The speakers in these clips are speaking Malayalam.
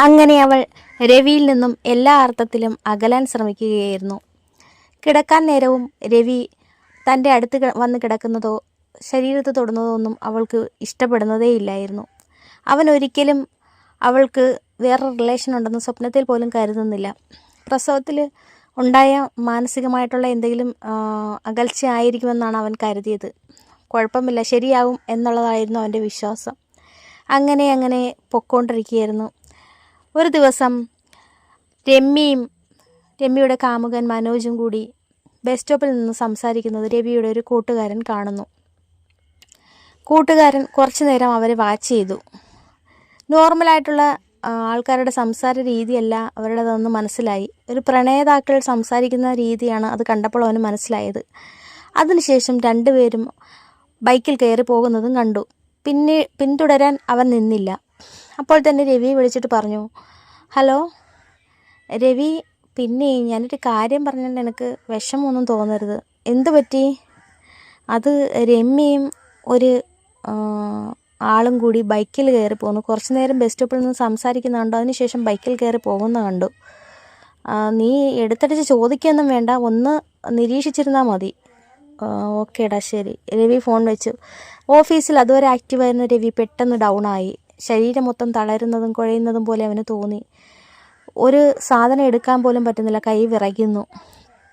അങ്ങനെ അവൾ രവിയിൽ നിന്നും എല്ലാ അർത്ഥത്തിലും അകലാൻ ശ്രമിക്കുകയായിരുന്നു. കിടക്കാൻ നേരവും രവി തൻ്റെ അടുത്ത് വന്ന് കിടക്കുന്നതോ ശരീരത്ത് തൊടുന്നതോ ഒന്നും അവൾക്ക് ഇഷ്ടപ്പെടുന്നതേയില്ലായിരുന്നു. അവൻ ഒരിക്കലും അവൾക്ക് വേറൊരു റിലേഷൻ ഉണ്ടെന്ന് സ്വപ്നത്തിൽ പോലും കരുതുന്നില്ല. പ്രസവത്തിൽ ഉണ്ടായ മാനസികമായിട്ടുള്ള എന്തെങ്കിലും അകൽച്ച ആയിരിക്കുമെന്നാണ് അവൻ കരുതിയത്. കുഴപ്പമില്ല, ശരിയാവും എന്നുള്ളതായിരുന്നു അവൻ്റെ വിശ്വാസം. അങ്ങനെ പൊക്കോണ്ടിരിക്കുകയായിരുന്നു. ഒരു ദിവസം രമ്യയുടെ കാമുകൻ മനോജും കൂടി ബസ് സ്റ്റോപ്പിൽ നിന്ന് സംസാരിക്കുന്നത് രവിയുടെ ഒരു കൂട്ടുകാരൻ കാണുന്നു. കൂട്ടുകാരൻ കുറച്ചു നേരം അവരെ വാച്ച് ചെയ്തു. നോർമലായിട്ടുള്ള ആൾക്കാരുടെ സംസാര രീതിയല്ല അവരുടേതെന്ന് മനസ്സിലായി. ഒരു പ്രണേതാക്കൾ സംസാരിക്കുന്ന രീതിയാണ് അത് കണ്ടപ്പോൾ അവന് മനസ്സിലായത്. അതിനുശേഷം രണ്ടുപേരും ബൈക്കിൽ കയറി പോകുന്നതും കണ്ടു. പിന്തുടരാൻ അവൻ നിന്നില്ല. അപ്പോൾ തന്നെ രവി വിളിച്ചിട്ട് പറഞ്ഞു, ഹലോ രവി, പിന്നെ ഞാനൊരു കാര്യം പറഞ്ഞിട്ട് എനിക്ക് വിഷമമൊന്നും തോന്നരുത്. എന്തു പറ്റി? അത് രമ്യയും ഒരു ആളും കൂടി ബൈക്കിൽ കയറി പോകുന്നു. കുറച്ച് നേരം ബസ് സ്റ്റോപ്പിൽ നിന്ന് സംസാരിക്കുന്ന കണ്ടു. അതിനുശേഷം ബൈക്കിൽ കയറി പോകുന്ന കണ്ടു. നീ എടുത്തടിച്ച് ചോദിക്കുകയൊന്നും വേണ്ട, ഒന്ന് നിരീക്ഷിച്ചിരുന്നാൽ മതി. ഓക്കേടാ ശരി. രവി ഫോൺ വെച്ചു. ഓഫീസിൽ അതുവരെ ആക്റ്റീവായിരുന്ന രവി പെട്ടെന്ന് ഡൗണായി. ശരീരം മൊത്തം തളരുന്നതും കുഴയുന്നതും പോലെ അവന് തോന്നി. ഒരു സാധനം എടുക്കാൻ പോലും പറ്റുന്നില്ല, കൈ വിറയ്ക്കുന്നു.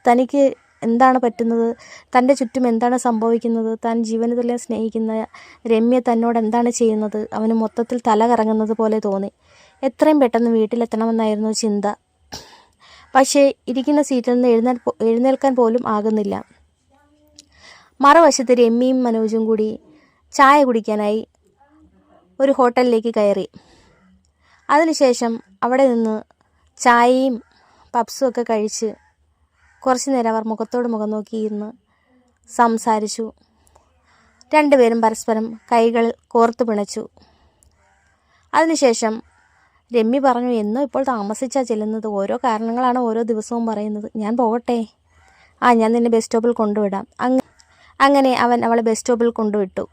തനിക്ക് എന്താണ് പറ്റുന്നത്? തൻ്റെ ചുറ്റും എന്താണ് സംഭവിക്കുന്നത്? താൻ ജീവനത്തിലെ സ്നേഹിക്കുന്ന രമ്യ തന്നോട് എന്താണ് ചെയ്യുന്നത്? അവന് മൊത്തത്തിൽ തല കറങ്ങുന്നത് പോലെ തോന്നി. എത്രയും പെട്ടെന്ന് വീട്ടിലെത്തണമെന്നായിരുന്നു ചിന്ത. പക്ഷേ ഇരിക്കുന്ന സീറ്റിൽ നിന്ന് എഴുന്നേൽക്കാൻ പോലും ആകുന്നില്ല. മറുവശത്ത് രമ്യയും മനോജും കൂടി ചായ കുടിക്കാനായി ഒരു ഹോട്ടലിലേക്ക് കയറി. അതിനുശേഷം അവിടെ നിന്ന് ചായയും പപ്സും ഒക്കെ കഴിച്ച് കുറച്ച് നേരം അവർ മുഖത്തോട് മുഖം നോക്കിയിരുന്ന് സംസാരിച്ചു. രണ്ടുപേരും പരസ്പരം കൈകൾ കോർത്തു പിണച്ചു. അതിനുശേഷം രമ്യ പറഞ്ഞു, എന്നോ ഇപ്പോൾ താമസിച്ചാണ് ചെല്ലുന്നത്. ഓരോ കാരണങ്ങളാണ് ഓരോ ദിവസവും പറയുന്നത്. ഞാൻ പോകട്ടെ? ഞാൻ നിന്നെ ബസ് സ്റ്റോപ്പിൽ കൊണ്ടുവിടാം. അങ്ങനെ അവൻ അവളെ ബസ് സ്റ്റോപ്പിൽ കൊണ്ടുവിട്ടു.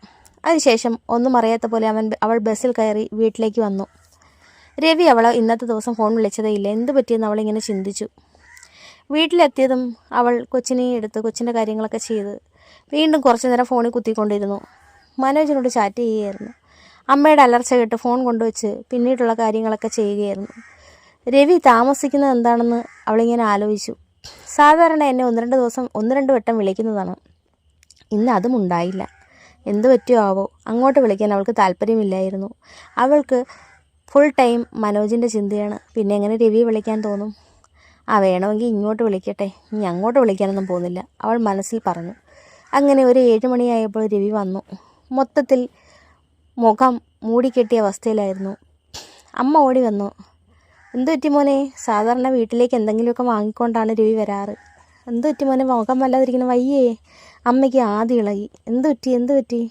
അതിനുശേഷം ഒന്നും അറിയാത്ത പോലെ അവൾ ബസ്സിൽ കയറി വീട്ടിലേക്ക് വന്നു. രവി അവളെ ഇന്നത്തെ ദിവസം ഫോൺ വിളിച്ചതേയില്ല. എന്ത് പറ്റിയെന്ന് അവളിങ്ങനെ ചിന്തിച്ചു. വീട്ടിലെത്തിയതും അവൾ കൊച്ചിനെ എടുത്ത് കൊച്ചിൻ്റെ കാര്യങ്ങളൊക്കെ ചെയ്ത് വീണ്ടും കുറച്ച് നേരം ഫോണിൽ കുത്തിക്കൊണ്ടിരുന്നു. മനോജിനോട് ചാറ്റ് ചെയ്യുകയായിരുന്നു. അമ്മയുടെ അലർച്ച കേട്ട് ഫോൺ കൊണ്ടുവച്ച് പിന്നീടുള്ള കാര്യങ്ങളൊക്കെ ചെയ്യുകയായിരുന്നു. രവി താമസിക്കുന്നത് എന്താണെന്ന് അവളിങ്ങനെ ആലോചിച്ചു. സാധാരണ എന്നെ ഒന്ന് രണ്ട് വട്ടം വിളിക്കുന്നതാണ്. ഇന്ന് അതും ഉണ്ടായില്ല. എന്ത് പറ്റിയോ ആവോ, അങ്ങോട്ട് വിളിക്കാൻ അവൾക്ക് താല്പര്യമില്ലായിരുന്നു. അവൾക്ക് ഫുൾ ടൈം മനോജിൻ്റെ ചിന്തയാണ്. പിന്നെ എങ്ങനെ രവി വിളിക്കാൻ തോന്നും? വേണമെങ്കിൽ ഇങ്ങോട്ട് വിളിക്കട്ടെ, ഇനി അങ്ങോട്ട് വിളിക്കാനൊന്നും പോകുന്നില്ല, അവൾ മനസ്സിൽ പറഞ്ഞു. അങ്ങനെ ഒരു 7 മണിയായപ്പോൾ രവി വന്നു. മൊത്തത്തിൽ മുഖം മൂടിക്കെട്ടിയ അവസ്ഥയിലായിരുന്നു. അമ്മ ഓടി വന്നു. എന്തു പറ്റി മോനെ? സാധാരണ വീട്ടിലേക്ക് എന്തെങ്കിലുമൊക്കെ വാങ്ങിക്കൊണ്ടാണ് രവി വരാറ്. എന്തു പറ്റി മോനെ, മുഖം വല്ലാതിരിക്കുന്ന? വയ്യേ? അമ്മയ്ക്ക് ആദ്യം ഇളകി. എന്തു പറ്റി?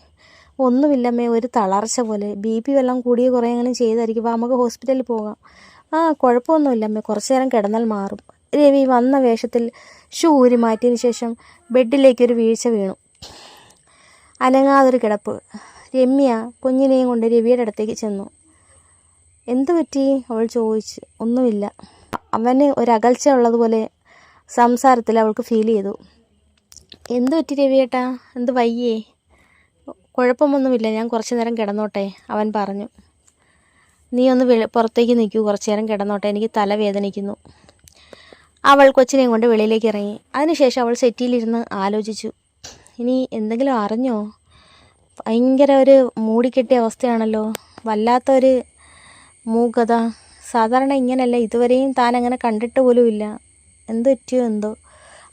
ഒന്നുമില്ലമ്മേ, ഒരു തളർച്ച പോലെ. BP വല്ലതും കൂടിയ കുറേ അങ്ങനെ ചെയ്തായിരിക്കും. നമുക്ക് ഹോസ്പിറ്റലിൽ പോകാം. കുഴപ്പമൊന്നുമില്ലമ്മേ, കുറച്ച് നേരം കിടന്നാൽ മാറും. രവി വന്ന വേഷത്തിൽ ഷൂ ഊരി മാറ്റിയതിന് ശേഷം ബെഡിലേക്കൊരു വീഴ്ച വീണു. അനങ്ങാതൊരു കിടപ്പ്. രമ്യ കുഞ്ഞിനെയും കൊണ്ട് രവിയുടെ അടുത്തേക്ക് ചെന്നു. എന്തു പറ്റി? അവൾ ചോദിച്ചു. ഒന്നുമില്ല. അവന് ഒരകൽച്ച ഉള്ളതുപോലെ സംസാരത്തിൽ അവൾക്ക് ഫീൽ ചെയ്തു. എന്തു പറ്റി രവിയേട്ടാ? എന്ത് വയ്യേ? കുഴപ്പമൊന്നുമില്ല, ഞാൻ കുറച്ച് നേരം കിടന്നോട്ടെ, അവൻ പറഞ്ഞു. നീ ഒന്ന് പുറത്തേക്ക് നിൽക്കൂ, കുറച്ച് നേരം കിടന്നോട്ടെ, എനിക്ക് തലവേദനിക്കുന്നു. അവൾ കൊച്ചിനെയും കൊണ്ട് വെളിയിലേക്ക് ഇറങ്ങി. അതിനുശേഷം അവൾ സെറ്റിയിലിരുന്ന് ആലോചിച്ചു. ഇനി എന്തെങ്കിലും അറിഞ്ഞോ? ഭയങ്കര ഒരു മൂടിക്കെട്ടിയ അവസ്ഥയാണല്ലോ, വല്ലാത്തൊരു മൂകത. സാധാരണ ഇങ്ങനെയല്ല, ഇതുവരെയും താൻ അങ്ങനെ കണ്ടിട്ട് പോലുമില്ല. എന്ത് പറ്റിയോ എന്തോ?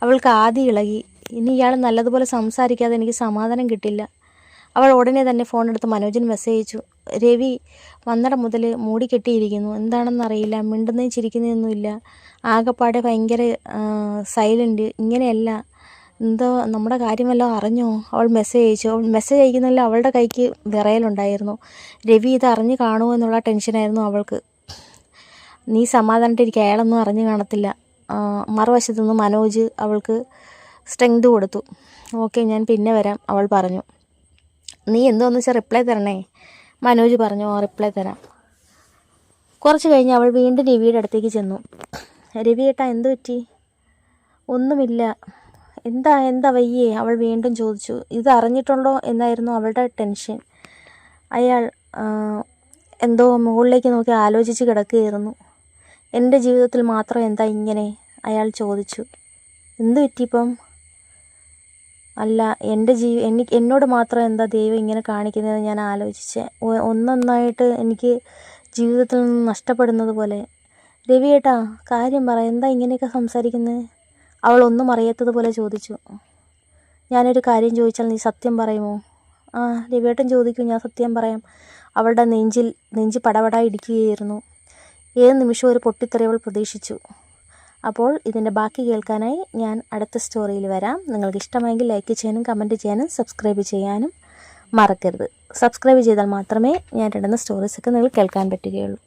അവൾക്ക് ആദ്യം ഇളകി. ഇനി ഇയാൾ നല്ലതുപോലെ സംസാരിക്കാതെ എനിക്ക് സമാധാനം കിട്ടില്ല. അവൾ ഉടനെ തന്നെ ഫോൺ എടുത്ത് മനോജിന് മെസ്സേജ് അയച്ചു. രവി വന്നിടം മുതൽ മൂടിക്കെട്ടിയിരിക്കുന്നു. എന്താണെന്നറിയില്ല, മിണ്ടുന്നതും ചിരിക്കുന്നതൊന്നുമില്ല. ആകെപ്പാടെ ഭയങ്കര സൈലൻറ്റ്. ഇങ്ങനെയല്ല, എന്തോ നമ്മുടെ കാര്യമെല്ലാം അറിഞ്ഞോ? അവൾ മെസ്സേജ് അയച്ചു. അവൾ മെസ്സേജ് അയക്കുന്നതിൽ അവളുടെ കൈക്ക് വിറയലുണ്ടായിരുന്നു. രവി ഇത് അറിഞ്ഞ് കാണുമോ എന്നുള്ള ടെൻഷനായിരുന്നു അവൾക്ക്. നീ സമാധാനമായിട്ടിരിക്കുക, അയാളൊന്നും അറിഞ്ഞു കാണത്തില്ല. മറുവശത്തു നിന്ന് മനോജ് അവൾക്ക് സ്ട്രെങ്ത് കൊടുത്തു. ഓക്കെ, ഞാൻ പിന്നെ വരാം, അവൾ പറഞ്ഞു. നീ എന്തോന്ന് വെച്ചാൽ റിപ്ലൈ തരണേ, മനോജ് പറഞ്ഞു. റിപ്ലൈ തരാം. കുറച്ച് കഴിഞ്ഞ് അവൾ വീണ്ടും രവിയുടെ അടുത്തേക്ക് ചെന്നു. രവിയേട്ടാ എന്തു പറ്റി? ഒന്നുമില്ല. എന്താ വയ്യേ? അവൾ വീണ്ടും ചോദിച്ചു. ഇത് അറിഞ്ഞിട്ടുണ്ടോ എന്നായിരുന്നു അവളുടെ ടെൻഷൻ. അയാൾ എന്തോ മുകളിലേക്ക് നോക്കി ആലോചിച്ച് കിടക്കുകയായിരുന്നു. എൻ്റെ ജീവിതത്തിൽ മാത്രം എന്താ ഇങ്ങനെ? അയാൾ ചോദിച്ചു. എന്തു പറ്റിയിപ്പം? അല്ല, എന്നോട് മാത്രം എന്താ ദൈവം ഇങ്ങനെ കാണിക്കുന്നത് ഞാൻ ആലോചിച്ചേ. ഒന്നൊന്നായിട്ട് എനിക്ക് ജീവിതത്തിൽ നിന്ന് നഷ്ടപ്പെടുന്നത് പോലെ. രവിയേട്ടാ കാര്യം പറ, എന്താ ഇങ്ങനെയൊക്കെ സംസാരിക്കുന്നത്? അവൾ ഒന്നും അറിയാത്തതുപോലെ ചോദിച്ചു. ഞാനൊരു കാര്യം ചോദിച്ചാൽ നീ സത്യം പറയുമോ? ആ രവിയേട്ടൻ ചോദിക്കൂ, ഞാൻ സത്യം പറയാം. അവളുടെ നെഞ്ച് പടപട ഇടിക്കുകയായിരുന്നു. ഏത് നിമിഷവും ഒരു പൊട്ടിത്തെറി അവൾ പ്രതീക്ഷിച്ചു. അപ്പോൾ ഇതിൻ്റെ ബാക്കി കേൾക്കാനായി ഞാൻ അടുത്ത സ്റ്റോറിയിൽ വരാം. നിങ്ങൾക്ക് ഇഷ്ടമായെങ്കിൽ ലൈക്ക് ചെയ്യാനും കമൻറ്റ് ചെയ്യാനും സബ്സ്ക്രൈബ് ചെയ്യാനും മറക്കരുത്. സബ്സ്ക്രൈബ് ചെയ്താൽ മാത്രമേ ഞാൻ ഇടുന്ന സ്റ്റോറീസൊക്കെ നിങ്ങൾക്ക് കേൾക്കാൻ പറ്റുകയുള്ളൂ.